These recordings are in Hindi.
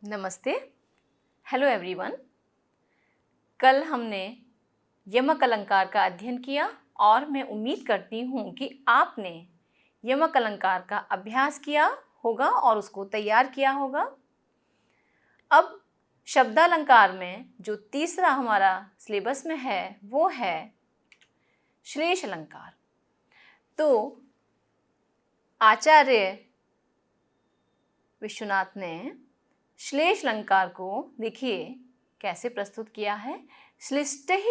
नमस्ते। Hello everyone. कल हमने यमक अलंकार का अध्ययन किया और मैं उम्मीद करती हूँ कि आपने यमक अलंकार का अभ्यास किया होगा और उसको तैयार किया होगा। अब शब्दालंकार में जो तीसरा हमारा सिलेबस में है वो है श्लेष अलंकार। तो आचार्य विश्वनाथ ने श्लेष अलंकार को देखिए कैसे प्रस्तुत किया है। श्लिष्टैः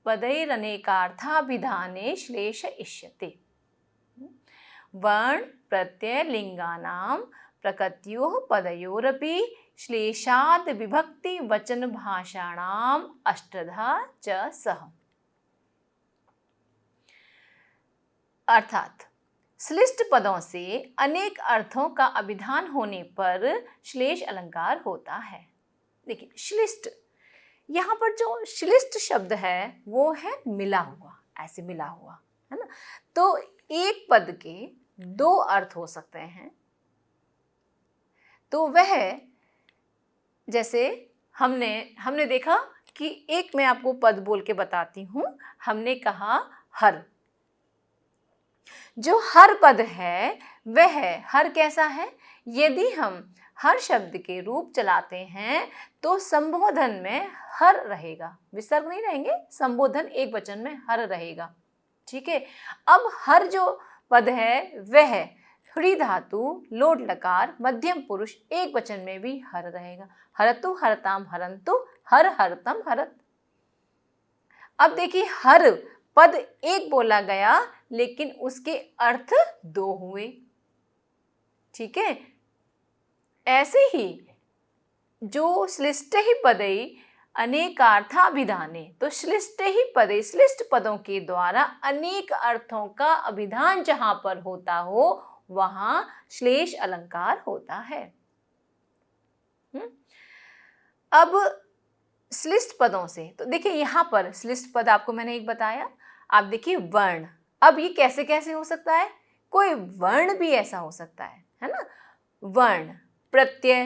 पदैरनेकार्थाभिधाने श्लेष इष्यते। वर्ण प्रत्यय लिंगानां प्रकृत्योः पदयोरपि श्लेषाद् विभक्ति वचन भाषाणाम् अष्टधा च सह। अर्थात श्लिष्ट पदों से अनेक अर्थों का अभिधान होने पर श्लेष अलंकार होता है। देखिए श्लिष्ट, यहाँ पर जो श्लिष्ट शब्द है वो है मिला हुआ, ऐसे मिला हुआ है ना। तो एक पद के दो अर्थ हो सकते हैं। तो वह जैसे हमने देखा कि एक मैं आपको पद बोल के बताती हूँ। हमने कहा हर। जो हर पद है वह हर कैसा है? यदि हम हर शब्द के रूप चलाते हैं तो संबोधन में हर रहेगा, विसर्ग नहीं रहेंगे, संबोधन एक वचन में हर रहेगा। ठीक है। अब हर जो पद है वह हृ धातु लोट लकार मध्यम पुरुष एक वचन में भी हर रहेगा। हरतु हरताम हरंतु हर हरतम हरत। अब देखिए हर पद एक बोला गया लेकिन उसके अर्थ दो हुए। ठीक है। ऐसे ही जो श्लिष्टैः पदै अनेकार्थाभिधाने, तो श्लिष्टैः पदै श्लिष्ट पदों के द्वारा अनेक अर्थों का अभिधान जहां पर होता हो वहां श्लेष अलंकार होता है। अब श्लिष्ट पदों से तो देखिए यहां पर श्लिष्ट पद आपको मैंने एक बताया। आप देखिए वर्ण। अब ये कैसे कैसे हो सकता है? कोई वर्ण भी ऐसा हो सकता है ना। वर्ण प्रत्यय,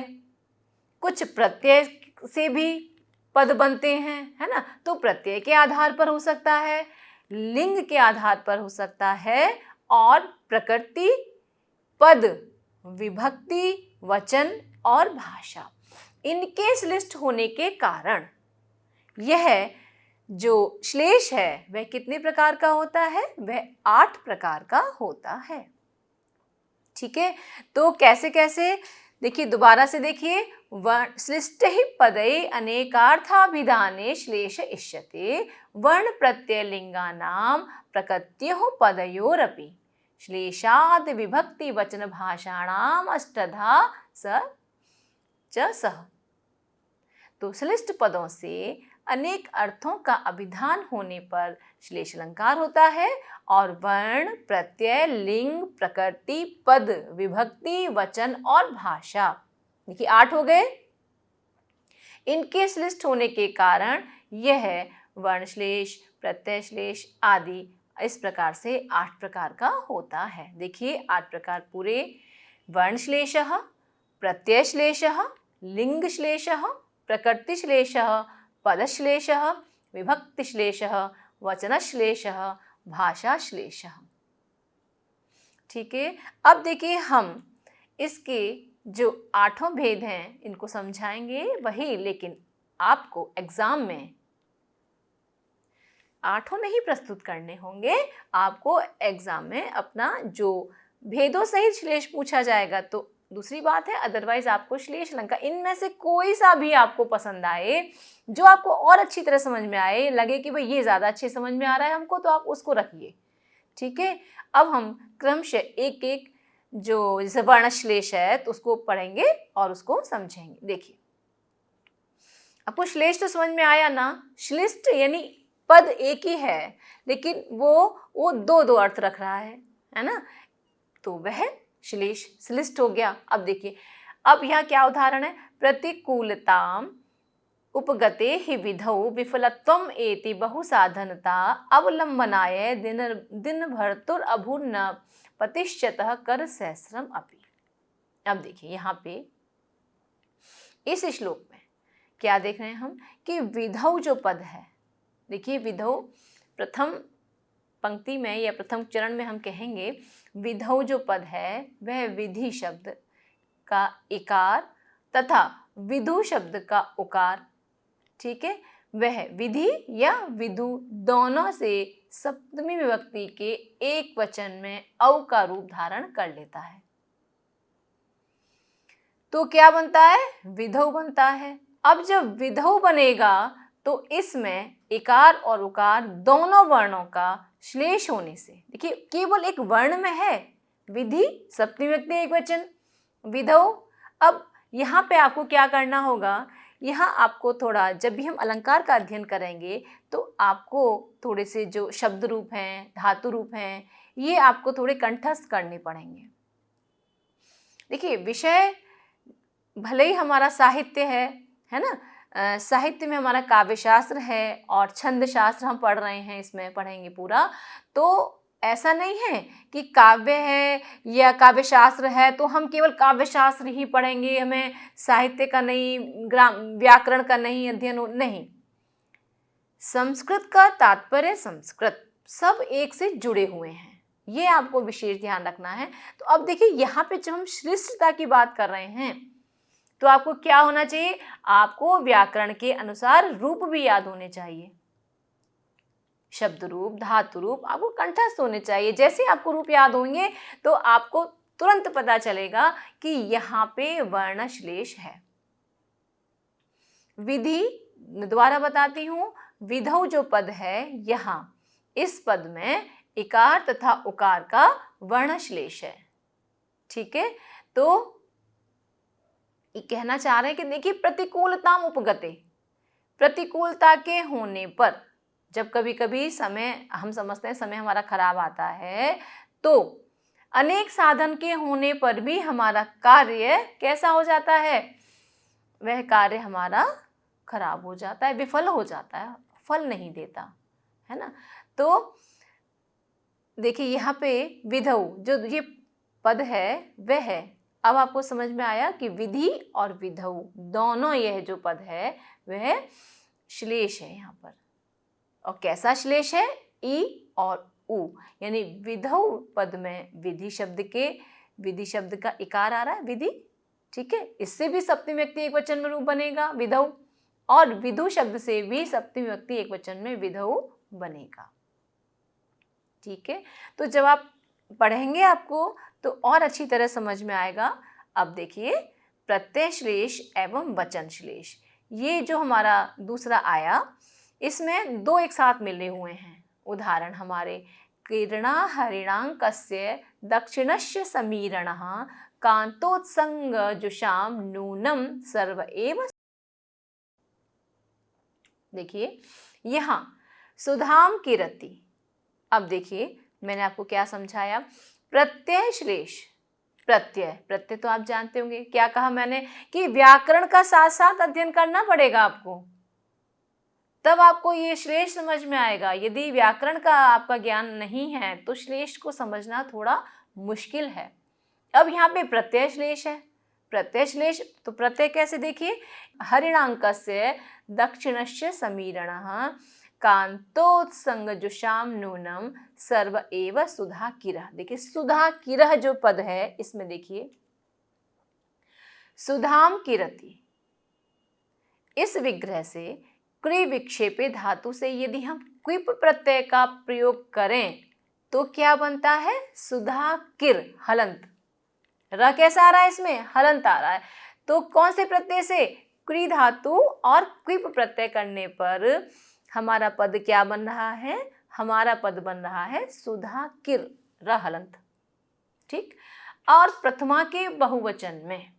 कुछ प्रत्यय से भी पद बनते हैं, है ना। तो प्रत्यय के आधार पर हो सकता है, लिंग के आधार पर हो सकता है, और प्रकृति, पद, विभक्ति, वचन और भाषा, इनके श्लिष्ट होने के कारण यह जो श्लेष है वह कितने प्रकार का होता है? वह 8 प्रकार का होता है। ठीक है। तो कैसे कैसे देखिए, दोबारा से देखिए। श्लिष्टैः पदै अनेकार्थाभिधाने श्लेष इष्यते। वर्ण प्रत्यय लिंगानां प्रकृत्योः पदयोरपि श्लेषाद् विभक्ति वचन भाषाणाम् अष्टधा च सह। तो श्लिष्ट पदों से अनेक अर्थों का अभिधान होने पर श्लेष अलंकार होता है, और वर्ण प्रत्यय लिंग प्रकृति पद विभक्ति वचन और भाषा, देखिए 8 हो गए। इनके श्लिष्ट होने के कारण यह वर्ण श्लेष प्रत्यय श्लेष आदि इस प्रकार से 8 प्रकार का होता है। देखिए 8 प्रकार पूरे: वर्ण श्लेषः, प्रत्यय श्लेषः, लिंग श्लेषः, प्रकृति श्लेषः, पदश्लेषः, विभक्तिश्लेषः, वचनश्लेषः, भाषाश्लेषः। ठीक है। अब देखिए हम इसके जो 8 भेद हैं इनको समझाएंगे वही, लेकिन आपको एग्जाम में 8 नहीं प्रस्तुत करने होंगे। आपको एग्जाम में अपना जो भेदों सहित श्लेष पूछा जाएगा तो दूसरी बात है, अदरवाइज आपको श्लेष अलंकार इनमें से कोई सा भी आपको पसंद आए, जो आपको और अच्छी तरह समझ में आए, लगे कि भाई ये ज़्यादा अच्छे समझ में आ रहा है हमको, तो आप उसको रखिए। ठीक है। अब हम क्रमशः एक एक जो जैसे वर्ण श्लेष है तो उसको पढ़ेंगे और उसको समझेंगे। देखिए आपको श्लेष तो समझ में आया ना। श्लिष्ट यानी पद एक ही है लेकिन वो दो अर्थ रख रहा है ना। तो वह श्लेष श्लिष्ट हो गया। अब देखिए, अब यहाँ क्या उदाहरण है? प्रतिकूलताम उपगते हि विधौ विफलत्वम एति बहुसाधनता अवलंबनाय दिन भर्तुर अभूर्न पतिश्चतः कर सहस्रम अपि। अब देखिए यहाँ पे इस श्लोक में क्या देख रहे हैं हम कि विधौ जो पद है, देखिए विधौ प्रथम पंक्ति में या प्रथम चरण में हम कहेंगे विधौ जो पद है वह विधि शब्द का इकार तथा विदु शब्द का उकार, ठीक है, वह विधि या विदु दोनों से सप्तमी विभक्ति के एक वचन में औ का रूप धारण कर लेता है। तो क्या बनता है? विधौ बनता है। अब जब विधौ बनेगा तो इसमें इकार और उकार दोनों वर्णों का श्लेष होने से, देखिए केवल एक वर्ण में है विधि सप्तमी विभक्ति एक वचन विधौ। अब यहाँ पे आपको क्या करना होगा, यहाँ आपको थोड़ा, जब भी हम अलंकार का अध्ययन करेंगे तो आपको थोड़े से जो शब्द रूप हैं, धातु रूप हैं, ये आपको थोड़े कंठस्थ करने पड़ेंगे। देखिए विषय भले ही हमारा साहित्य है ना, साहित्य में हमारा काव्य शास्त्र है और छंद शास्त्र हम पढ़ रहे हैं, इसमें पढ़ेंगे पूरा, तो ऐसा नहीं है कि काव्य है या काव्य शास्त्र है तो हम केवल काव्य शास्त्र ही पढ़ेंगे, हमें साहित्य का नहीं, व्याकरण का नहीं अध्ययन नहीं। संस्कृत का तात्पर्य संस्कृत, सब एक से जुड़े हुए हैं, ये आपको विशेष ध्यान रखना है। तो अब देखिए यहाँ पे जब हम श्रेष्ठता की बात कर रहे हैं तो आपको क्या होना चाहिए, आपको व्याकरण के अनुसार रूप भी याद होने चाहिए, शब्द रूप, धातु रूप आपको कंठस्थ होने चाहिए। जैसे आपको रूप याद होंगे तो आपको तुरंत पता चलेगा कि यहाँ पे वर्णश्लेष है। विधि द्वारा बताती हूँ, विधौ जो पद है यहाँ, इस पद में इकार तथा उकार का वर्णश्लेष है, ठीक है। तो ये कहना चाह रहे हैं कि देखिए प्रतिकूलता उपगते, प्रतिकूलता के होने पर, जब कभी कभी समय हम समझते हैं समय हमारा खराब आता है तो अनेक साधन के होने पर भी हमारा कार्य कैसा हो जाता है, वह कार्य हमारा खराब हो जाता है, विफल हो जाता है, फल नहीं देता है ना। तो देखिए यहाँ पे विधौ जो ये पद है वह है, अब आपको समझ में आया कि विधि और विधौ दोनों यह जो पद है वह श्लेष है यहाँ पर। और कैसा श्लेष है, ई और उ, यानी विधौ पद में विधि शब्द का इकार आ रहा है विधि, ठीक है, इससे भी सप्तमी विभक्ति एक वचन में रूप बनेगा विधौ, और विदु शब्द से भी सप्तमी विभक्ति एक वचन में विधौ बनेगा, ठीक है। तो जब आप पढ़ेंगे आपको तो और अच्छी तरह समझ में आएगा। अब देखिए प्रत्यय श्लेष एवं वचन श्लेष, ये जो हमारा दूसरा आया इसमें दो एक साथ मिले हुए हैं। उदाहरण हमारे किरणा हरिणांकस्य दक्षिणस्य समीरणः कांतोत्संग जुषाम नूनम सर्व एव। देखिए यहाँ सुधाम किरति, अब देखिए मैंने आपको क्या समझाया, प्रत्यय श्लेष, प्रत्यय तो आप जानते होंगे, क्या कहा मैंने कि व्याकरण का साथ साथ अध्ययन करना पड़ेगा आपको, तब आपको ये श्लेष समझ में आएगा। यदि व्याकरण का आपका ज्ञान नहीं है तो श्लेष को समझना थोड़ा मुश्किल है। अब यहाँ पे प्रत्यय श्लेष है, प्रत्यय श्लेष तो प्रत्यय कैसे, देखिए हरिणांकस्य दक्षिणस्य समीरणः कांतोत्संगजुषाम नूनम सर्व एव सुधा किरः। देखिए सुधा किरः जो पद है इसमें देखिए सुधाम किरति, इस विग्रह से क्रि विक्षेपे धातु से यदि हम क्विप प्रत्यय का प्रयोग करें तो क्या बनता है, सुधा किर हलंत, र कैसा आ रहा है इसमें, हलंत आ रहा है। तो कौन से प्रत्यय से, क्रि धातु और क्विप प्रत्यय करने पर हमारा पद क्या बन रहा है, हमारा पद बन रहा है सुधा किर र हलंत, ठीक। और प्रथमा के बहुवचन में,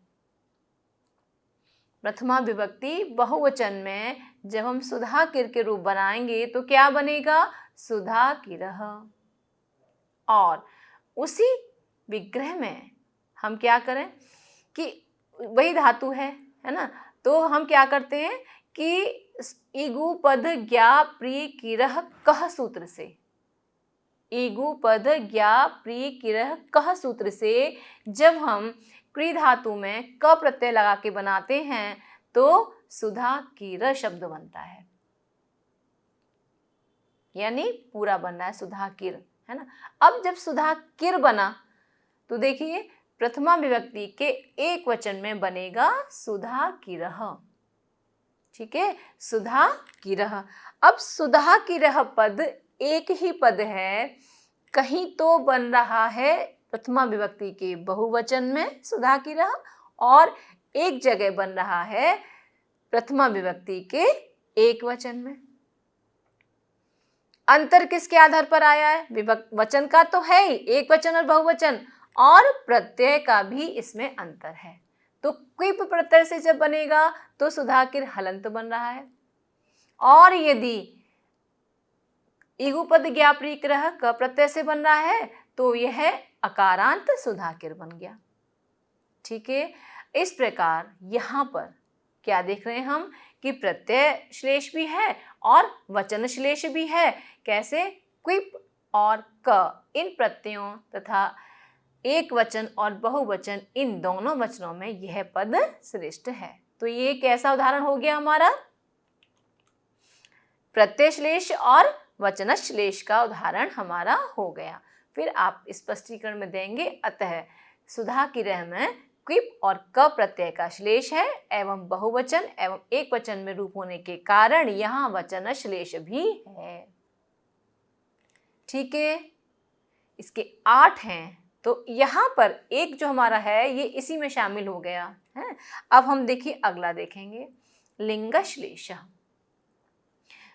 प्रथमा विभक्ति बहुवचन में जब हम सुधा किर के रूप बनाएंगे तो क्या बनेगा, सुधा किरः। और उसी विग्रह में हम क्या करें कि वही धातु है ना, तो हम क्या करते हैं कि इगु पद ज्ञा प्रिय किरः कह सूत्र से, इगु पद ज्ञा प्रिय किरः कह सूत्र से जब हम क्री धातु में क प्रत्यय लगा के बनाते हैं तो सुधा कीर शब्द बनता है, यानी पूरा बन रहा है सुधा कीर, है ना। अब जब सुधा कीर बना तो देखिए प्रथमा विभक्ति के एक वचन में बनेगा सुधा कीरह, ठीक है, सुधा कीरह। अब सुधा कीरह पद एक ही पद है, कहीं तो बन रहा है प्रथमा विभक्ति के बहुवचन में सुधा कीरह, और एक जगह बन रहा है प्रथमा विभक्ति के एक वचन में। अंतर किसके आधार पर आया है? वचन का तो है ही, एक वचन और बहुवचन, और प्रत्यय का भी इसमें अंतर है। तो क्विप प्रत्यय से जब बनेगा तो सुधा कीर हलंत बन रहा है, और यदि इगुपद ज्ञाप्रिक्रह क प्रत्यय से बन रहा है तो यह अकारांत सुधा कीर बन गया, ठीक है। इस प्रकार यहाँ पर क्या देख रहे हैं हम कि प्रत्यय श्लेष भी है और वचन श्लेष भी है। कैसे? क्विप और क इन प्रत्ययों तथा एक वचन और बहुवचन इन दोनों वचनों में यह पद श्रेष्ठ है। तो ये कैसा उदाहरण हो गया हमारा? प्रत्यय श्लेष और वचन श्लेष का उदाहरण हमारा हो गया। फिर आप स्पष्टीकरण में देंगे, अतः सुधा कीरह में क्विप और क प्रत्यय का श्लेष है एवं बहुवचन एवं एक वचन में रूप होने के कारण यहाँ वचन श्लेष भी है, ठीक है। इसके 8 हैं, तो यहाँ पर एक जो हमारा है ये इसी में शामिल हो गया है। अब हम देखिए अगला देखेंगे, लिंग श्लेष।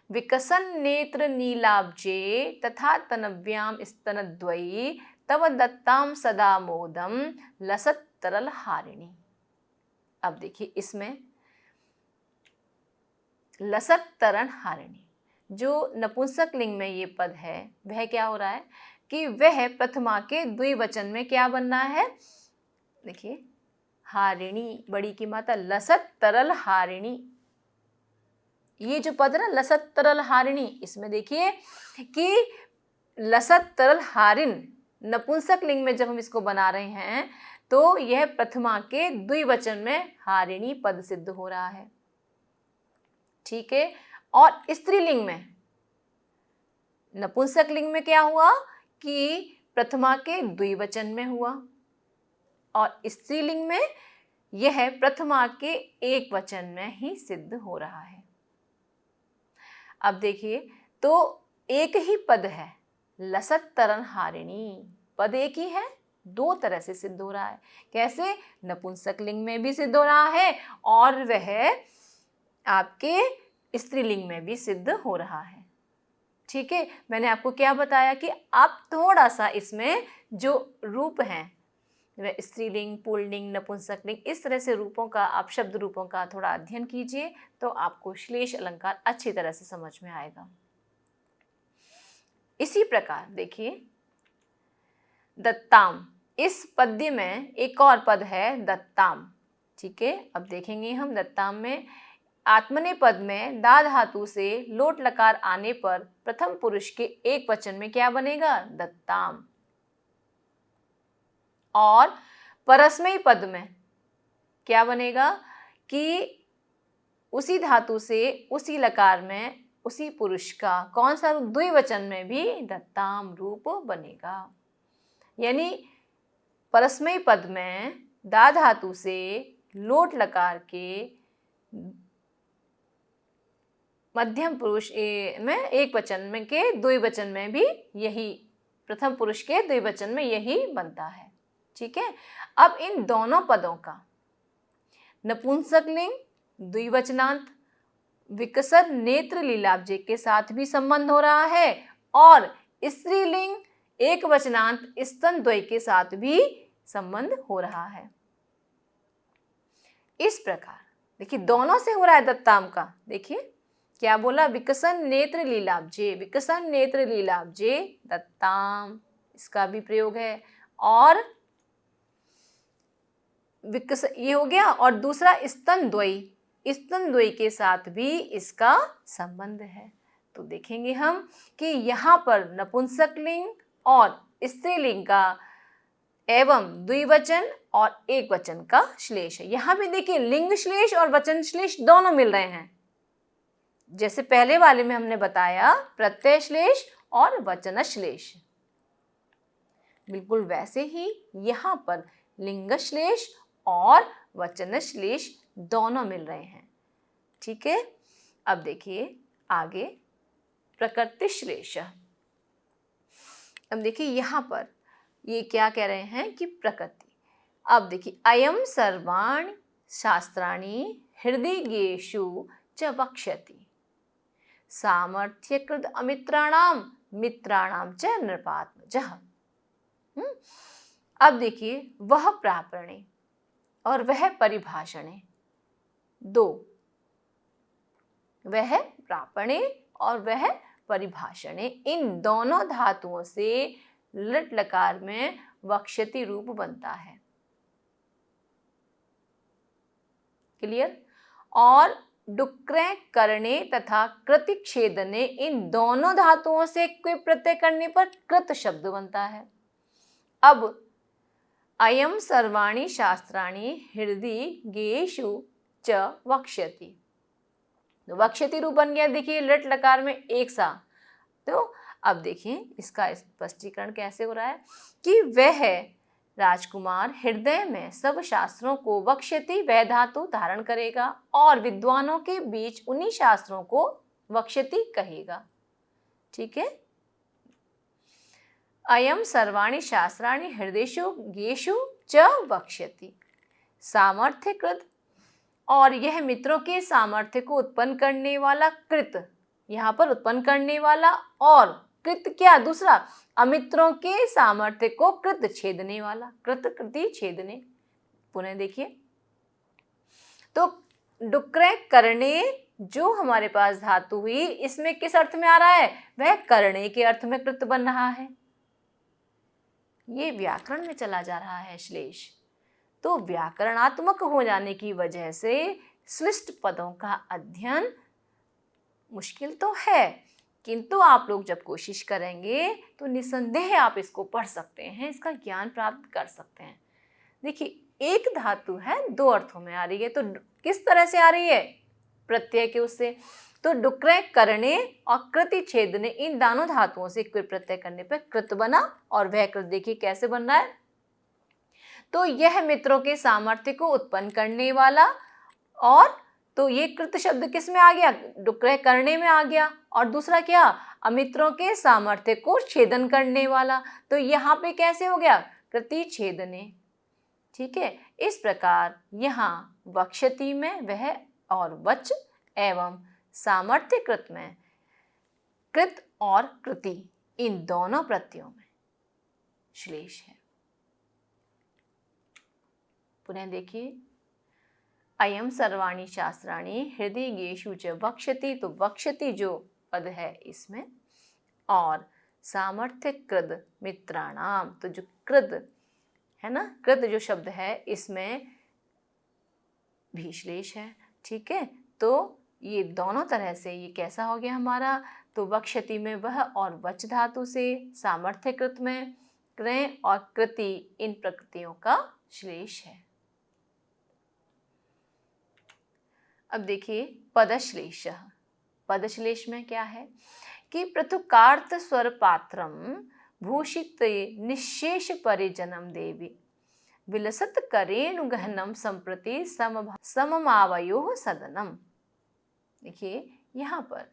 विकसन नेत्र नीलाब्जे तथा तनव्याम स्तनद्वयी तव दत्ताम सदा मोदम लसत तरल हारिणी। अब देखिए इसमें लसत तरल हारिणी, जो नपुंसक लिंग में ये पद है वह क्या हो रहा है कि वह प्रथमा के द्विवचन में क्या बनना है? देखिए हारिणी, बड़ी की माता, लसत तरल हारिणी। ये जो पद है ना लसत तरल हारिणी, इसमें देखिए कि लसत तरल हारिन नपुंसक लिंग में जब हम इसको बना रहे हैं तो यह प्रथमा के द्विवचन में हारिणी पद सिद्ध हो रहा है, ठीक है। और स्त्रीलिंग में, नपुंसक लिंग में क्या हुआ कि प्रथमा के द्विवचन में हुआ, और स्त्रीलिंग में यह प्रथमा के एक वचन में ही सिद्ध हो रहा है। अब देखिए तो एक ही पद है, लसत तरल हारिणी, पद एक ही है, दो तरह से सिद्ध हो रहा है। कैसे? नपुंसक लिंग में भी सिद्ध हो रहा है और वह आपके स्त्रीलिंग में भी सिद्ध हो रहा है, ठीक है। मैंने आपको क्या बताया कि आप थोड़ा सा इसमें जो रूप हैं वह स्त्रीलिंग, पुल्लिंग, नपुंसक लिंग, इस तरह से रूपों का, आप शब्द रूपों का थोड़ा अध्ययन कीजिए तो आपको श्लेष अलंकार अच्छी तरह से समझ में आएगा। इसी प्रकार देखिए दत्ताम, इस पद्य में एक और पद है दत्ताम, ठीक है। अब देखेंगे हम दत्ताम में आत्मनेय पद में दा धातु से लोट लकार आने पर प्रथम पुरुष के एक वचन में क्या बनेगा? दत्ताम। और परस्मैय पद में क्या बनेगा कि उसी धातु से उसी लकार में उसी पुरुष का कौन सा रूप? द्विवचन में भी दत्ताम रूप बनेगा। यानी परस्मैय पद में दा धातु से लोट लकार के मध्यम पुरुष में एक वचन में के द्विवचन में भी यही, प्रथम पुरुष के द्विवचन में यही बनता है, ठीक है। अब इन दोनों पदों का नपुंसक लिंग द्विवचनांत विकसन नेत्र लीलाब्जे के साथ भी संबंध हो रहा है और स्त्रीलिंग एक वचनांत स्तन द्वय के साथ भी संबंध हो रहा है। इस प्रकार देखिए दोनों से हो रहा है दत्ताम का। देखिए क्या बोला? विकसन नेत्र लीलाब्जे, विकसन नेत्र लीलाब्जे दत्ताम, इसका भी प्रयोग है। और ये हो गया। और दूसरा स्तन द्वयी, स्तन द्वयी के साथ भी इसका संबंध है। तो देखेंगे हम कि यहाँ पर नपुंसक लिंग और स्त्रीलिंग का एवं द्विवचन और एक वचन का श्लेष है। यहां भी देखिए लिंग श्लेष और वचन श्लेष दोनों मिल रहे हैं। जैसे पहले वाले में हमने बताया प्रत्यय श्लेष और वचन श्लेष, बिल्कुल वैसे ही यहां पर लिंग श्लेष और वचन श्लेष दोनों मिल रहे हैं। ठीक है, अब देखिए आगे प्रकृति श्लेष। अब देखिए यहां पर ये क्या कह रहे हैं कि प्रकृति। अब देखिए अयम सर्वाणि शास्त्राणि हृदयेषु च वक्ष्यति सामर्थ्यकृत अमित्राणाम मित्राणाम च नृपात्मजः। अब देखिए वह प्रापणे और वह परिभाषणे, दो, वह प्रापणे और वह परिभाषणे, इन दोनों धातुओं से लट लकार में वक्ष्यति रूप बनता है। क्लियर? और डुक्रे करने तथा कृतिच्छेदने, इन दोनों धातुओं से कोई प्रत्यय करने पर कृत शब्द बनता है। अब अयम सर्वाणि शास्त्राणि हृदयेषु च वक्ष्यति, वक्ष्यति रूप बन गया। देखिए लट लकार में एक सा। तो अब देखिए इसका स्पष्टीकरण कैसे हो रहा है कि वह राजकुमार हृदय में सब शास्त्रों को वक्ष्यति वह धातु धारण करेगा और विद्वानों के बीच उन्हीं शास्त्रों को वक्ष्यति कहेगा। ठीक है, अयम सर्वाणि शास्त्राणि हृदयेषु च वक्ष्यति सामर्थ्यकृत, और यह मित्रों के सामर्थ्य को उत्पन्न करने वाला कृत, यहाँ पर उत्पन्न करने वाला, और कृत क्या दूसरा, अमित्रों के सामर्थ्य को कृत छेदने वाला, कृत कृति छेदने। पुनः देखिए तो डुक्रे करने जो हमारे पास धातु हुई, इसमें किस अर्थ में आ रहा है, वह करने के अर्थ में कृत बन रहा है। ये व्याकरण में चला जा रहा है श्लेष। तो व्याकरणात्मक हो जाने की वजह से श्लिष्ट पदों का अध्ययन मुश्किल तो है, किंतु आप लोग जब कोशिश करेंगे तो निसंदेह आप इसको पढ़ सकते हैं, इसका ज्ञान प्राप्त कर सकते हैं। देखिए एक धातु है दो अर्थों में आ रही है, तो किस तरह से आ रही है, प्रत्यय के उससे। तो डुक्रे करने और कृति छेदने, इन दोनों धातुओं से कोई प्रत्यय करने पर कृत बना, और वह कृत देखिए कैसे बन रहा है। तो यह मित्रों के सामर्थ्य को उत्पन्न करने वाला, और तो ये कृत शब्द किस में आ गया, डुक्रे करने में आ गया, और दूसरा क्या, अमित्रों के सामर्थ्य को छेदन करने वाला। तो यहाँ पे कैसे हो गया, कृति छेदने। ठीक है, इस प्रकार यहाँ वक्ष्यति में वह और वच एवं सामर्थ्य कृत में कृत और कृति, इन दोनों प्रत्ययों में श्लेष है। पुनः देखिए अयम सर्वाणि शास्त्राणि हृदयेषु च वक्ष्यति, तो वक्ष्यति जो पद है इसमें, और सामर्थ्य कृत मित्राणाम, तो जो कृत है ना, कृत जो शब्द है इसमें भी श्लेष है। ठीक है, तो ये दोनों तरह से ये कैसा हो गया हमारा, तो वक्ष्यति में वह और वच धातु से, सामर्थ्य कृत में क्रय और कृति, इन प्रकृतियों का श्लेष है। अब देखिए पदश्लेष। पदश्लेष में क्या है कि पृथुकार्थ स्वर पात्रम भूषित निशेष परिजनम देवी विलसत करेणु गहनम संप्रति सममावयोः सदनम। देखिए यहाँ पर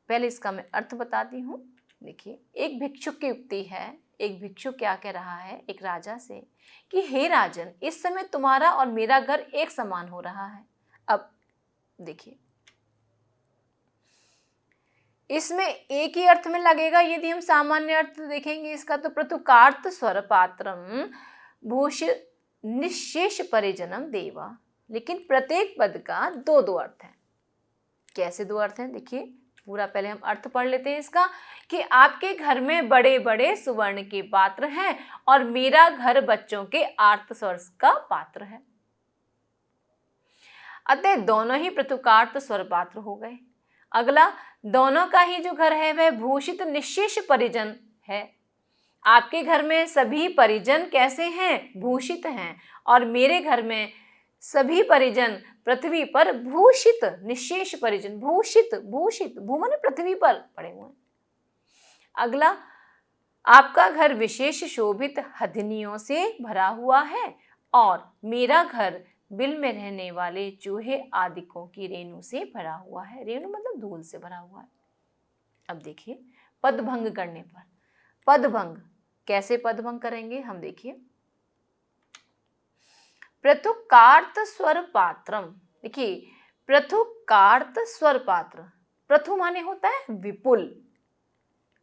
पहले इसका मैं अर्थ बताती हूँ। देखिए एक भिक्षुक की युक्ति है, एक भिक्षुक क्या कह रहा है एक राजा से कि हे राजन, इस समय तुम्हारा और मेरा घर एक समान हो रहा है। अब देखिए इसमें एक ही अर्थ में लगेगा यदि हम सामान्य अर्थ देखेंगे इसका, तो पृथुकार्थ स्वर पात्रम भूषित निशेष परिजनम देवा, लेकिन प्रत्येक पद का दो दो अर्थ हैं। कैसे दो अर्थ हैं, देखिए पूरा पहले हम अर्थ पढ़ लेते हैं इसका, कि आपके घर में बड़े बड़े सुवर्ण के पात्र हैं और मेरा घर बच्चों के आर्त स्वर का पात्र है। अतः दोनों ही पृथुकार्थ स्वर पात्र हो गए। अगला, दोनों का ही जो घर है वह भूषित निशेष परिजन है, आपके घर में सभी परिजन कैसे हैं? भूषित हैं। और मेरे घर में सभी परिजन पृथ्वी पर भूषित, निशेष परिजन, भूषित, भूषित, भू माने पृथ्वी पर पड़े हुए हैं। अगला, आपका घर विशेष शोभित हथनियों से भरा हुआ है और मेरा घर बिल में रहने वाले चूहे आदिकों की रेणु से भरा हुआ है। रेणु मतलब धूल से भरा हुआ है। अब देखिए पदभंग करने पर, पदभंग कैसे पदभंग करेंगे हम देखिए। पृथुकार्त स्वर पात्रम, देखिए पृथुकार्त स्वर पात्र, पृथु माने होता है विपुल,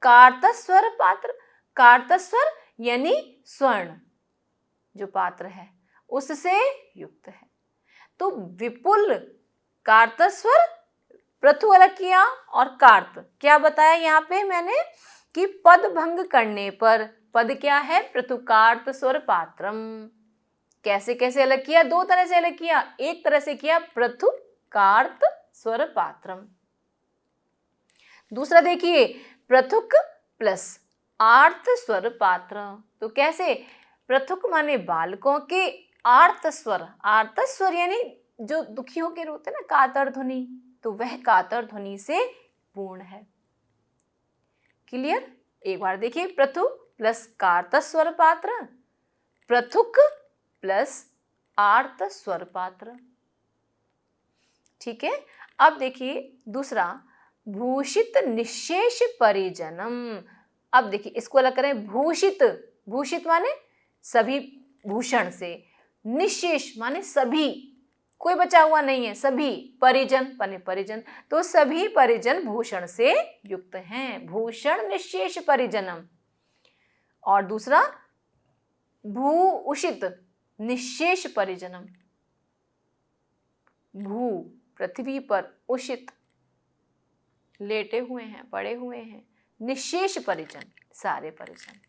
कार्त स्वर पात्र, कार्त स्वर यानी स्वर्ण जो पात्र है उससे युक्त है। तो विपुल कार्त स्वर, पृथु अलग किया और कार्त क्या बताया यहाँ पे मैंने कि पद भंग करने पर, पद क्या है? पृथुकार्त स्वर पात्रम। कैसे कैसे अलग किया? दो तरह से अलग किया। एक तरह से किया पृथुकार्त स्वर पात्रम, दूसरा देखिए पृथुक प्लस आर्त स्वर पात्र। तो कैसे? पृथुक माने बालकों के, आर्त स्वर, आर्त स्वर यानी जो दुखी होकर रोते ना, कातर ध्वनि, तो वह कातर ध्वनि से पूर्ण है। क्लियर? एक बार देखिए, पृथु प्लस कार्त स्वर पात्र, पृथुक प्लस आर्त स्वर पात्र। ठीक है। अब देखिए दूसरा, भूषित निशेष परिजनम। अब देखिए इसको अलग करें। भूषित, भूषित माने सभी भूषण से, निशेष माने सभी, कोई बचा हुआ नहीं है, सभी, परिजन माने परिजन, तो सभी परिजन भूषण से युक्त हैं। भूषण निशेष परिजनम। और दूसरा भू उषित निशेष परिजनम, भू पृथ्वी पर, उषित लेटे हुए हैं, पड़े हुए हैं, निशेष परिजन सारे परिजन।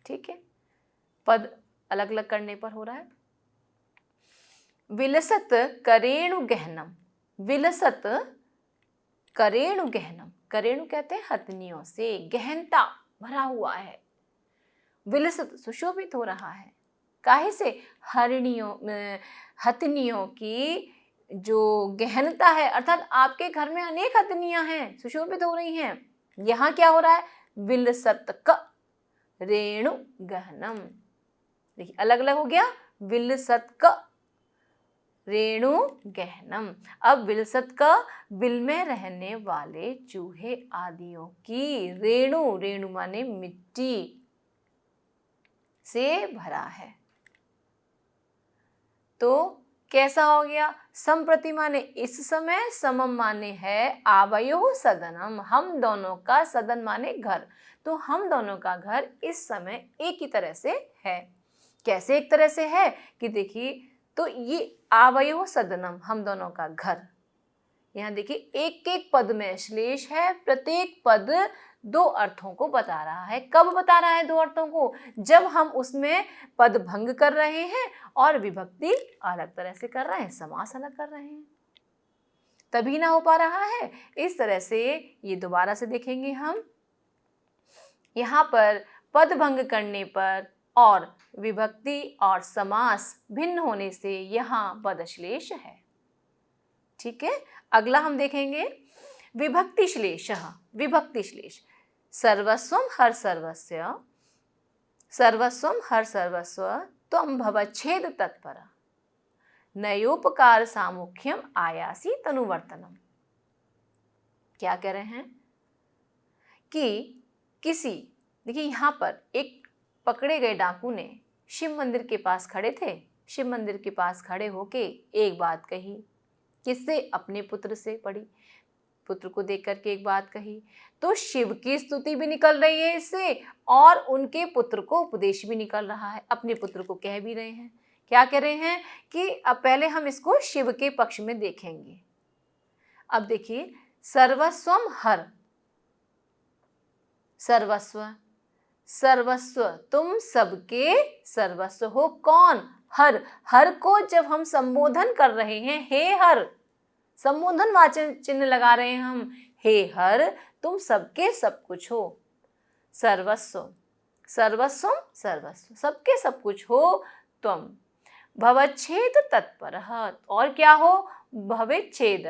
ठीक है, पद अलग अलग करने पर हो रहा है। विलसत करेणु गहनम, विलसत करेणु गहनम, करेणु कहते हैं हथनियों से, गहनता भरा हुआ है। विलसत सुशोभित हो रहा है, काहे से? हरिणियों, हथनियों की जो गहनता है, अर्थात आपके घर में अनेक हथनियां हैं, सुशोभित हो रही हैं। यहाँ क्या हो रहा है? विलसत क रेणु गहनम। देखिए अलग अलग हो गया, विलसत क रेणु गहनम। अब विलसत का बिल में रहने वाले चूहे आदियों की रेणु, रेणु माने मिट्टी से भरा है। तो कैसा हो गया? संप्रति माने इस समय, समम माने है आवयोः सदनम, हम दोनों का, सदन माने घर, तो हम दोनों का घर इस समय एक ही तरह से है। कैसे एक तरह से है कि देखिए, तो ये आवयोः सदनम, हम दोनों का घर, यहाँ देखिए एक एक पद में श्लेष है, प्रत्येक पद दो अर्थों को बता रहा है। कब बता रहा है दो अर्थों को? जब हम उसमें पद भंग कर रहे हैं और विभक्ति अलग तरह से कर रहे हैं, समास अलग कर रहे हैं, तभी ना हो पा रहा है। इस तरह से ये दोबारा से देखेंगे हम। यहाँ पर पद भंग करने पर और विभक्ति और समास भिन्न होने से यहाँ पदश्लेष है। ठीक है, अगला हम देखेंगे विभक्ति श्लेष। विभक्ति श्लेष, सर्वस्वम हर सर्वस्य, सर्वस्वम हर सर्वस्व, त्वं भवच्छेद तत्पर, नयोपकार सामुख्यम आयासी तनुवर्तनम। क्या कह रहे हैं कि किसी, देखिए यहाँ पर एक पकड़े गए डाकू ने शिव मंदिर के पास खड़े थे, शिव मंदिर के पास खड़े होके एक बात कही। किससे? अपने पुत्र से पढ़ी, पुत्र को देख करके एक बात कही, तो शिव की स्तुति भी निकल रही है इससे और उनके पुत्र को उपदेश भी निकल रहा है, अपने पुत्र को कह भी रहे हैं। क्या कह रहे हैं कि अब पहले हम इसको शिव के पक्ष में देखेंगे। अब देखिए, सर्वस्वम हर, सर्वस्व, सर्वस्व, तुम सबके सर्वस्व हो। कौन? हर, हर को जब हम संबोधन कर रहे हैं, हे हर, संबोधन वाचक चिन्ह लगा रहे हैं हम, हे हर तुम सबके सब कुछ हो। सर्वस्व, सर्वस्वम सर्वस्व, सबके सब कुछ हो त्वम। भवच्छेद तत्परः, और क्या हो, भवेच्छेद,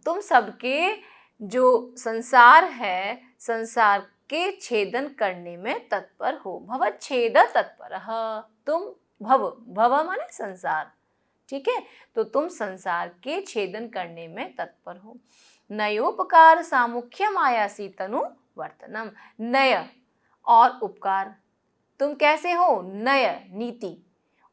तुम सबके जो संसार है, संसार के छेदन करने में तत्पर हो। भवच्छेद तत्परः, तुम भव, भव माने संसार, ठीक है, तो तुम संसार के छेदन करने में तत्पर हो। नयोपकार सामुख्यम आयासी तनु वर्तनम, नय और उपकार, तुम कैसे हो, नय नीति,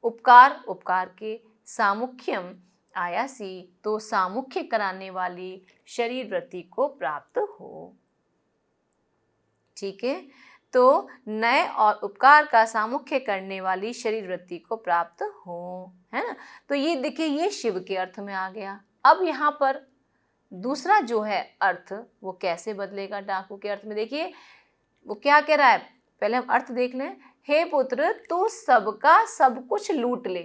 उपकार उपकार के, सामुख्यम आयासी तो सामुख्य कराने वाली शरीर वृत्ति को प्राप्त हो। ठीक है, तो नय और उपकार का सामुख्य करने वाली शरीर वृत्ति को प्राप्त हो, है ना। तो ये देखिए, ये शिव के अर्थ में आ गया। अब यहाँ पर दूसरा जो है अर्थ वो कैसे बदलेगा डाकू के अर्थ में, देखिए वो क्या कह रहा है, पहले हम अर्थ देख लें। हे पुत्र, तू सबका सब कुछ लूट ले,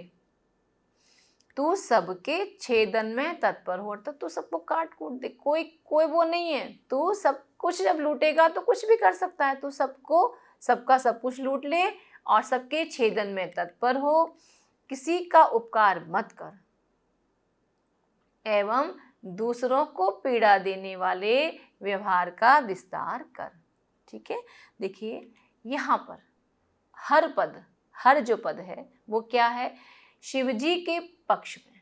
तू सबके छेदन में तत्पर हो, अर्थात तू सबको काट कूट दे, कोई कोई वो नहीं है, तू सब कुछ जब लूटेगा तो कुछ भी कर सकता है, तू सबको सबका सब कुछ लूट ले और सबके छेदन में तत्पर हो, किसी का उपकार मत कर एवं दूसरों को पीड़ा देने वाले व्यवहार का विस्तार कर। ठीक है, देखिए यहाँ पर हर पद, हर जो पद है वो क्या है, शिवजी के पक्ष में।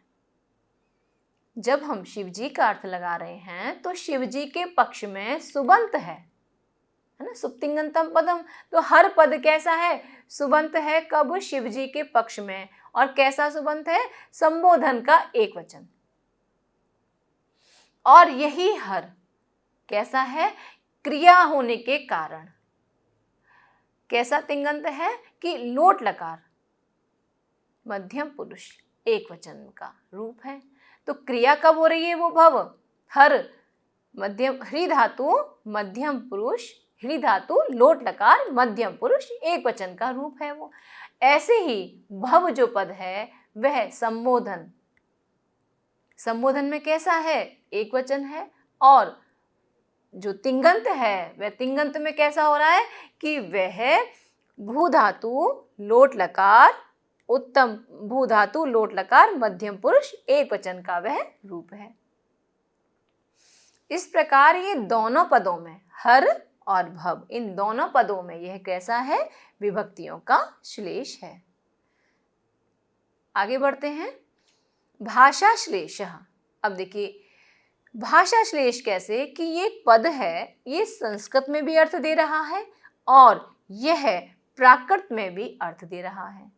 जब हम शिवजी का अर्थ लगा रहे हैं तो शिवजी के पक्ष में सुबंत है ना, सुप्तिंगंतम पदम, तो हर पद कैसा है, सुबंत है। कब, शिवजी के पक्ष में, और कैसा सुबंत है, संबोधन का एक वचन। और यही हर कैसा है, क्रिया होने के कारण। कैसा तिंगंत है कि लोट लकार मध्यम पुरुष एक वचन का रूप है। तो क्रिया कब हो रही है, वो भव, हर मध्यम हृ धातु मध्यम पुरुष, हृ धातु लोट लकार मध्यम पुरुष एक वचन का रूप है वो। ऐसे ही भव जो पद है वह संबोधन, संबोधन में कैसा है, एक वचन है। और जो तिंगंत है वह तिंगंत में कैसा हो रहा है कि वह भू धातु लोट लकार उत्तम, भू धातु लोट लकार मध्यम पुरुष एक वचन का वह रूप है। इस प्रकार ये दोनों पदों में, हर और भव, इन दोनों पदों में यह कैसा है, विभक्तियों का श्लेष है। आगे बढ़ते हैं, भाषा श्लेष। अब देखिए भाषा श्लेष कैसे कि ये पद है, ये संस्कृत में भी अर्थ दे रहा है और यह प्राकृत में भी अर्थ दे रहा है।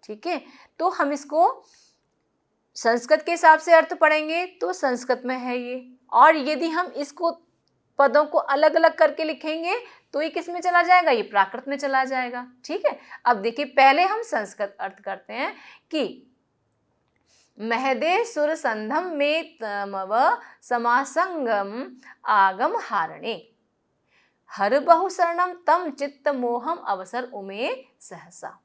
ठीक है, तो हम इसको संस्कृत के हिसाब से अर्थ पढ़ेंगे तो संस्कृत में है ये, और यदि हम इसको पदों को अलग अलग करके लिखेंगे तो ये किस में चला जाएगा, ये प्राकृत में चला जाएगा। ठीक है, अब देखिए पहले हम संस्कृत अर्थ करते हैं कि महदे सुर संधम में तमव समासंगम आगम हारणे हर बहुशरणम तम चित्त मोहम अवसर उमे सहसा।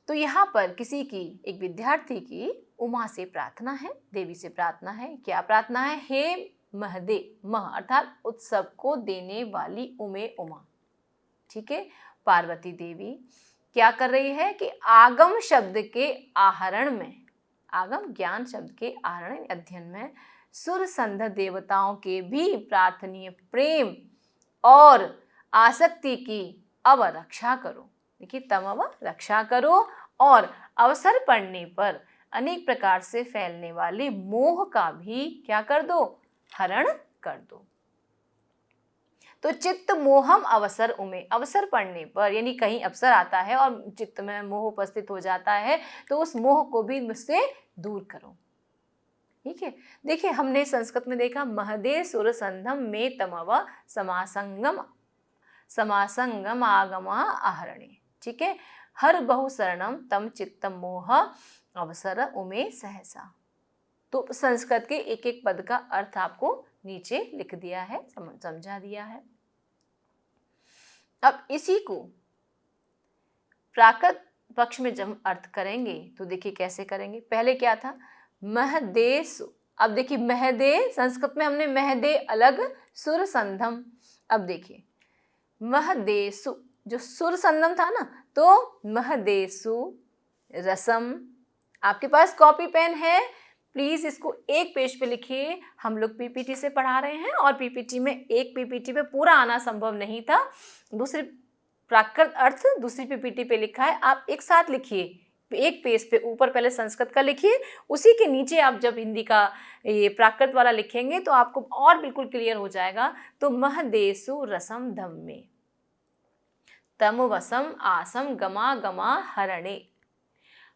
तो यहाँ पर किसी की, एक विद्यार्थी की उमा से प्रार्थना है, देवी से प्रार्थना है। क्या प्रार्थना है, हे महदे, मह अर्थात उत्सव को देने वाली उमे उमा। ठीक है, पार्वती देवी क्या कर रही है कि आगम शब्द के आहरण में, आगम ज्ञान शब्द के आहरण अध्ययन में सुर संध देवताओं के भी प्रार्थनीय प्रेम और आसक्ति की अवरक्षा करो। देखिए तमव रक्षा करो, और अवसर पड़ने पर अनेक प्रकार से फैलने वाले मोह का भी क्या कर दो, हरण कर दो। तो चित्त मोहम अवसर उमे, अवसर पड़ने पर यानी कहीं अवसर आता है और चित्त में मोह उपस्थित हो जाता है तो उस मोह को भी मुझसे दूर करो। ठीक है, देखिए हमने संस्कृत में देखा महदे सुर संधम में तमव समासंगम आगमा आहरणे। ठीक है, हर बहुशरणम तम चित्तम मोह अवसर उमे सहसा। तो संस्कृत के एक एक पद का अर्थ आपको नीचे लिख दिया है, समझा दिया है। अब इसी को प्राकृत पक्ष में जब अर्थ करेंगे तो देखिए कैसे करेंगे। पहले क्या था, महदे, अब देखिए महदे, संस्कृत में हमने महदे अलग, सुर संधम। अब देखिए महदेसु, जो सुर संगम था ना, तो महदेसु रसम। आपके पास कॉपी पेन है, प्लीज इसको एक पेज पे लिखिए। हम लोग पीपीटी से पढ़ा रहे हैं और पीपीटी में एक पीपीटी पे पूरा आना संभव नहीं था। दूसरी प्राकृत अर्थ दूसरी पीपीटी पे लिखा है, आप एक साथ लिखिए। एक पेज पे ऊपर पहले संस्कृत का लिखिए, उसी के नीचे आप जब हिंदी का ये प्राकृत वाला लिखेंगे तो आपको और बिल्कुल क्लियर हो जाएगा। तो महदेसु रसम धम्मे, तम वसम आसम गमा गमा हरणे,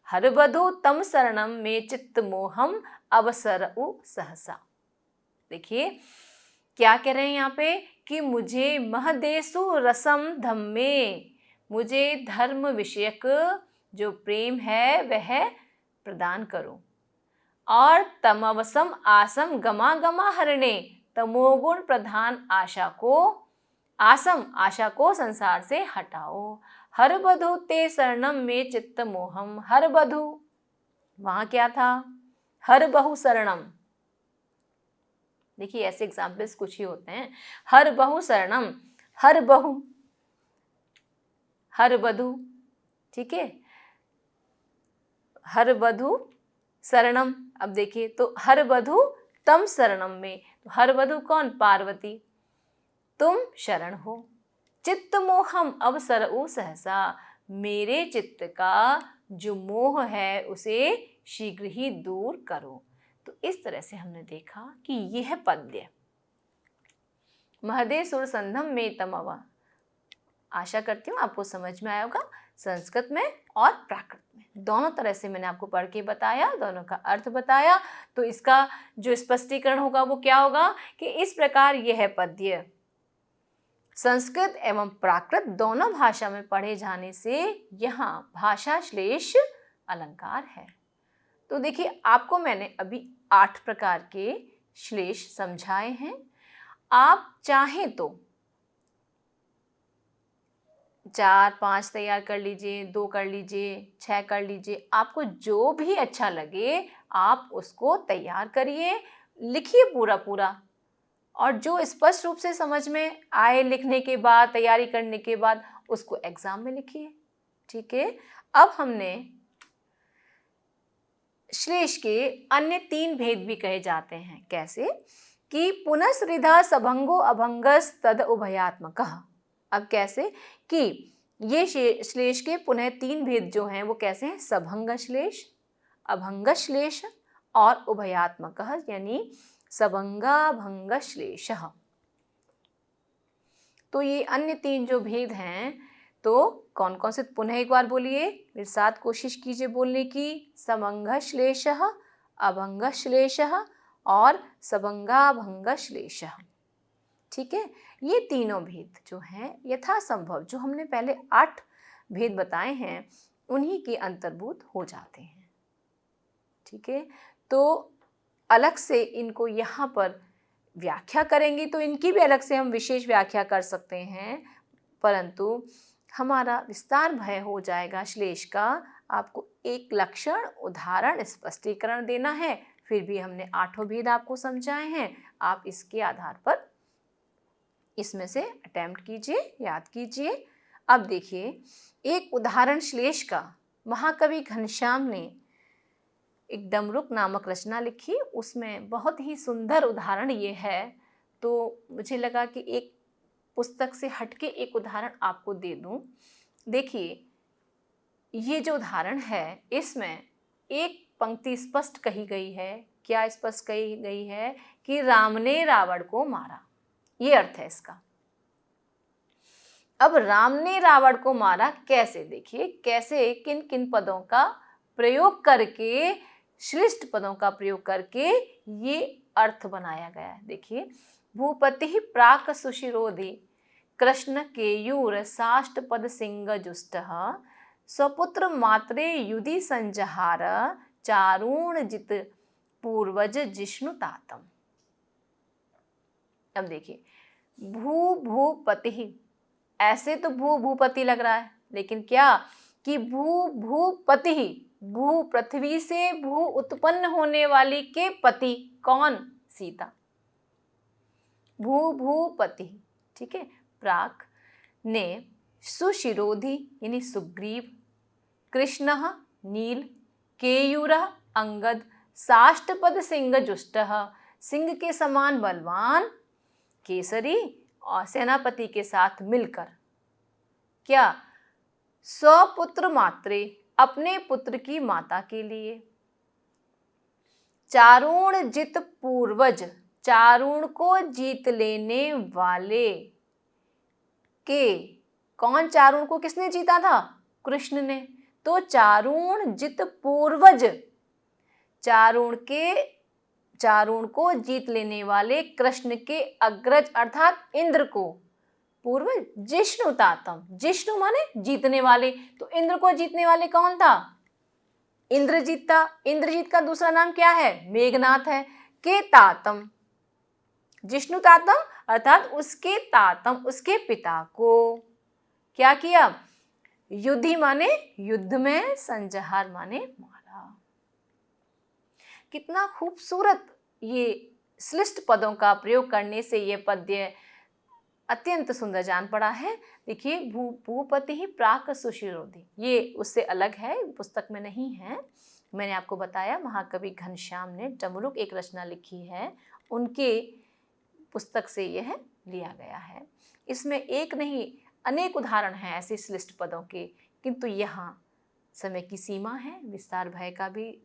हरबधु तम शरणम में चित्त मोहम अवसरउ सहसा। देखिए क्या कह रहे हैं यहाँ पे कि मुझे महदेसु रसम धम्मे, मुझे धर्म विषयक जो प्रेम है वह प्रदान करो, और तमवसम आसम गमा गमा हरणे, तमोगुण प्रधान आशा को, आसम आशा को संसार से हटाओ, हर बधु ते शरणम में चित्त मोहम। हर बधु वहां क्या था, हर बहु शरणम। देखिए ऐसे एग्जाम्पल्स कुछ ही होते हैं। हर बहु शरणम, हर बहु, हर बधु, ठीक है, हर बधु शरणम। अब देखिए तो हर बधु तम शरणम में, तो हर बधु कौन, पार्वती, तुम शरण हो। चित्त मोहम अवसरउ सहसा, मेरे चित्त का जो मोह है उसे शीघ्र ही दूर करो। तो इस तरह से हमने देखा कि यह पद्य महदे सुर संधम में तमवा, आशा करती हूँ आपको समझ में आया होगा। संस्कृत में और प्राकृत में दोनों तरह से मैंने आपको पढ़ के बताया, दोनों का अर्थ बताया। तो इसका जो स्पष्टीकरण होगा वो क्या होगा कि इस प्रकार यह पद्य संस्कृत एवं प्राकृत दोनों भाषा में पढ़े जाने से यहाँ भाषा श्लेष अलंकार है। तो देखिए आपको मैंने अभी 8 प्रकार के श्लेष समझाए हैं। आप चाहें तो 4, 5 तैयार कर लीजिए, 2 कर लीजिए, 6 कर लीजिए, आपको जो भी अच्छा लगे आप उसको तैयार करिए, लिखिए पूरा पूरा, और जो स्पष्ट रूप से समझ में आए लिखने के बाद, तैयारी करने के बाद, उसको एग्जाम में लिखिए। ठीक है। अब हमने श्लेष के अन्य 3 भेद भी कहे जाते हैं। कैसे कि पुनस्रिधा सभंगो अभंगस तद उभयात्मकः। अब कैसे कि ये श्लेष के पुनः 3 भेद जो हैं वो कैसे हैं, सभंग श्लेष, अभंग श्लेष और उभयात्मकः, यानी सभंगाभंग श्लेषः। तो ये अन्य 3 जो भेद हैं तो कौन कौन से, पुनः एक बार बोलिए, मेरे साथ कोशिश कीजिए बोलने की। सभंग श्लेषः, अभंग श्लेषः और सभंगाभंग श्लेषः। ठीक है। ये तीनों भेद जो हैं यथासंभव जो हमने पहले 8 भेद बताए हैं उन्हीं के अंतर्भूत हो जाते हैं। ठीक है। तो अलग से इनको यहाँ पर व्याख्या करेंगे तो इनकी भी अलग से हम विशेष व्याख्या कर सकते हैं, परंतु हमारा विस्तार भय हो जाएगा श्लेष का। आपको एक लक्षण, उदाहरण, स्पष्टीकरण देना है। फिर भी हमने 8 भेद आपको समझाए हैं, आप इसके आधार पर इसमें से अटेम्प्ट कीजिए, याद कीजिए। अब देखिए एक उदाहरण श्लेष का महाकवि घनश्याम ने एक डमरुक नामक रचना लिखी, उसमें बहुत ही सुंदर उदाहरण ये है। तो मुझे लगा कि एक पुस्तक से हटके एक उदाहरण आपको दे दूं। देखिए ये जो उदाहरण है इसमें एक पंक्ति स्पष्ट कही गई है। क्या स्पष्ट कही गई है कि राम ने रावण को मारा, ये अर्थ है इसका। अब राम ने रावण को मारा कैसे, देखिए कैसे किन किन पदों का प्रयोग करके, श्लिष्ट पदों का प्रयोग करके ये अर्थ बनाया गया है। देखिए भूपति प्राक सुशिरोधि कृष्ण केयूर साष्टपद सिंह जुष्टः स्वपुत्र मात्रे युधि संजहार चारुण जित पूर्वज जिष्णु तातम। अब देखिए भूपति, ऐसे तो भूपति लग रहा है, लेकिन क्या कि भूपति, भू पृथ्वी से भू उत्पन्न होने वाली के पति कौन, सीता, भूपति। ठीक है। प्राक ने सुशिरोधि यानी सुग्रीव, कृष्णः नील, केयूरः अंगद, साष्टपद सिंह जुष्टः सिंह के समान बलवान, केसरी और सेनापति के साथ मिलकर क्या स्वपुत्र मात्रे अपने पुत्र की माता के लिए, चारुण जित पूर्वज चारुण को जीत लेने वाले के, कौन चारुण को किसने जीता था? कृष्ण ने। तो चारुण जित पूर्वज चारुण को जीत लेने वाले कृष्ण के अग्रज अर्थात इंद्र को, पूर्वज जिष्णु तातम, जिष्णु माने जीतने वाले, तो इंद्र को जीतने वाले कौन था? इंद्रजीत था। इंद्रजीत का दूसरा नाम क्या है? मेघनाथ है। के तातम, जिष्णु तातम अर्थात उसके तातम उसके पिता को क्या किया? युद्धि माने युद्ध में, संजहार माने मारा। कितना खूबसूरत ये श्लिष्ट पदों का प्रयोग करने से ये पद्य अत्यंत सुंदर जान पड़ा है। देखिए, भूपति ही प्राक सुशिरोधि, ये उससे अलग है, पुस्तक में नहीं है। मैंने आपको बताया महाकवि घनश्याम ने डमरुक एक रचना लिखी है, उनके पुस्तक से यह लिया गया है। इसमें एक नहीं अनेक उदाहरण हैं ऐसे श्लिष्ट पदों के, किंतु यहाँ समय की सीमा है, विस्तार भय का भी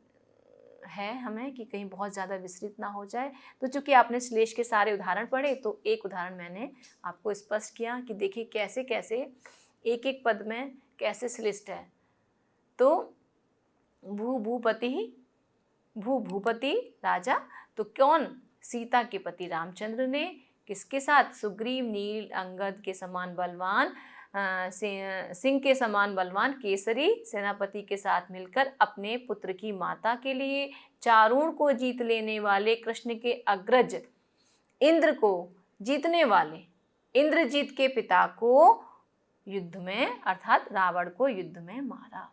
है हमें कि कहीं बहुत ज़्यादा विस्तृत ना हो जाए। तो चूँकि आपने श्लेष के सारे उदाहरण पढ़े, तो एक उदाहरण मैंने आपको स्पष्ट किया कि देखिए कैसे कैसे एक एक पद में कैसे श्लिष्ट है। तो भूपति राजा, तो कौन? सीता के पति रामचंद्र ने किसके साथ? सुग्रीव, नील, अंगद के समान बलवान, सिंह के समान बलवान केसरी सेनापति के साथ मिलकर अपने पुत्र की माता के लिए, चारुण को जीत लेने वाले कृष्ण के अग्रज इंद्र को जीतने वाले इंद्रजीत के पिता को युद्ध में अर्थात रावण को युद्ध में मारा।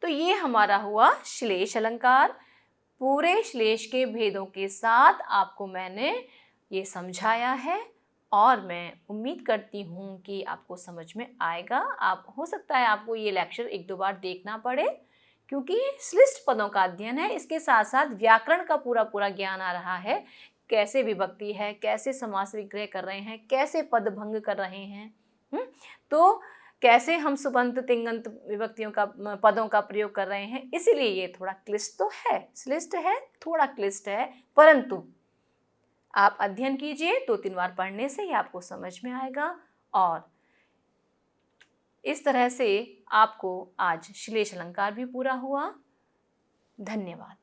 तो ये हमारा हुआ श्लेष अलंकार। पूरे श्लेष के भेदों के साथ आपको मैंने ये समझाया है और मैं उम्मीद करती हूँ कि आपको समझ में आएगा। आप हो सकता है आपको ये लेक्चर एक दो बार देखना पड़े, क्योंकि श्लिष्ट पदों का अध्ययन है, इसके साथ साथ व्याकरण का पूरा ज्ञान आ रहा है, कैसे विभक्ति है, कैसे समास विग्रह कर रहे हैं, कैसे पद भंग कर रहे हैं, तो कैसे हम सुबंत तिंगंत विभक्तियों का पदों का प्रयोग कर रहे हैं। इसीलिए ये थोड़ा क्लिष्ट तो है, श्लिष्ट है, थोड़ा क्लिष्ट है, परंतु आप अध्ययन कीजिए, 2-3 बार पढ़ने से ही आपको समझ में आएगा। और इस तरह से आपको आज श्लेष अलंकार भी पूरा हुआ। धन्यवाद।